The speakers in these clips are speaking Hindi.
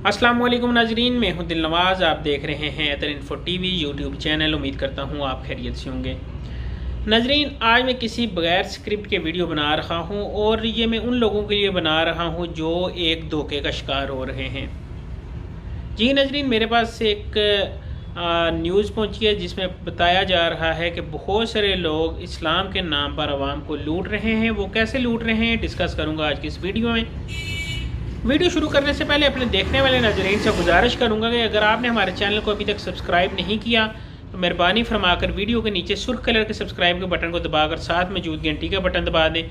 अस्सलाम वालेकुम नाजरीन, मैं हूं दिल नवाज़। आप देख रहे हैं अतर इन्फो टीवी यूट्यूब चैनल। उम्मीद करता हूं आप खैरियत से होंगे। नाजरीन, आज मैं किसी बगैर स्क्रिप्ट के वीडियो बना रहा हूं और ये मैं उन लोगों के लिए बना रहा हूं जो एक धोखे का शिकार हो रहे हैं। जी नाजरीन, मेरे पास एक न्यूज़ पहुंची है जिसमें बताया जा रहा है कि बहुत सारे लोग इस्लाम के नाम पर आवाम को लूट रहे हैं। वो कैसे लूट रहे हैं डिस्कस करूँगा आज की इस वीडियो में। वीडियो शुरू करने से पहले अपने देखने वाले नाज़रीन से गुजारिश करूंगा कि अगर आपने हमारे चैनल को अभी तक सब्सक्राइब नहीं किया तो मेहरबानी फरमाकर वीडियो के नीचे सुर्ख कलर के सब्सक्राइब के बटन को दबाकर साथ मौजूद घंटी का बटन दबा दें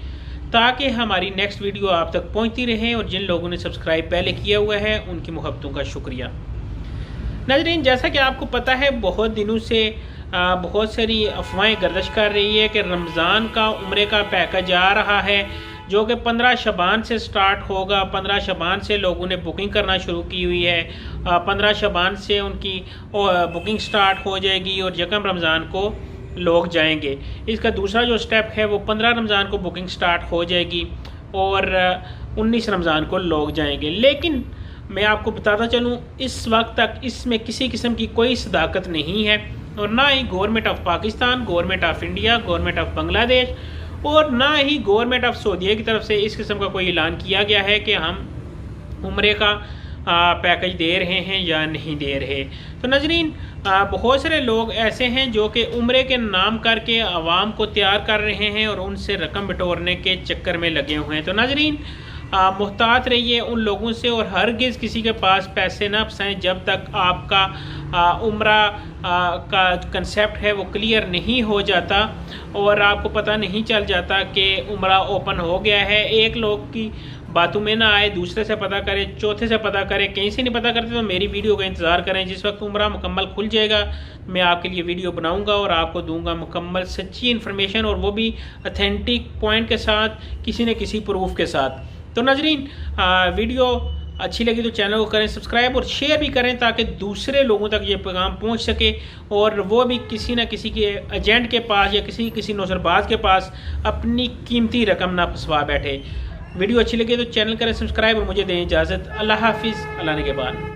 ताकि हमारी नेक्स्ट वीडियो आप तक पहुंचती रहे। और जिन लोगों ने सब्सक्राइब पहले किया हुआ है उनकी मोहब्बतों का शुक्रिया। नाज़रीन, जैसा कि आपको पता है बहुत दिनों से बहुत सारी अफवाहें गर्दिश कर रही है कि रमज़ान का उम्रे का पैकेज आ रहा है जो कि 15 शबान से स्टार्ट होगा। 15 शबान से लोगों ने बुकिंग करना शुरू की हुई है। 15 शबान से उनकी बुकिंग स्टार्ट हो जाएगी और यकम रमज़ान को लोग जाएंगे। इसका दूसरा जो स्टेप है वो 15 रमज़ान को बुकिंग स्टार्ट हो जाएगी और 19 रमज़ान को लोग जाएंगे। लेकिन मैं आपको बताता चलूँ, इस वक्त तक इसमें किसी किस्म की कोई सदाकत नहीं है और ना ही government of Pakistan, government of India, government of Bangladesh और ना ही गवर्नमेंट ऑफ सऊदीया की तरफ से इस किस्म का कोई ऐलान किया गया है कि हम उम्रे का पैकेज दे रहे हैं या नहीं दे रहे। तो नाजरीन, बहुत सारे लोग ऐसे हैं जो कि उम्रे के नाम करके आवाम को तैयार कर रहे हैं और उनसे रकम बटोरने के चक्कर में लगे हुए हैं। तो नाजरीन, मुहतात रहिए उन लोगों से और हरगिज़ किसी के पास पैसे ना फंसाएं जब तक आपका उम्रा का कंसेप्ट है वो क्लियर नहीं हो जाता और आपको पता नहीं चल जाता कि उम्रा ओपन हो गया है। एक लोग की बातों में ना आए, दूसरे से पता करें, चौथे से पता करें, कहीं से नहीं पता करते तो मेरी वीडियो का इंतज़ार करें। जिस वक्त उम्रा मुकम्मल खुल जाएगा मैं आपके लिए वीडियो बनाऊंगा और आपको दूंगा मुकम्मल सच्ची इन्फॉर्मेशन और वो भी ऑथेंटिक पॉइंट के साथ, किसी न किसी प्रूफ के साथ। तो नाजरीन, वीडियो अच्छी लगी तो चैनल को करें सब्सक्राइब और शेयर भी करें ताकि दूसरे लोगों तक ये पैगाम पहुंच सके और वो भी किसी न किसी के एजेंट के पास या किसी नौसरबाज के पास अपनी कीमती रकम ना फंसवा बैठे। वीडियो अच्छी लगी तो चैनल करें सब्सक्राइब और मुझे दें इजाज़त। अल्लाह हाफिज़। अल्लाह ने के बाद।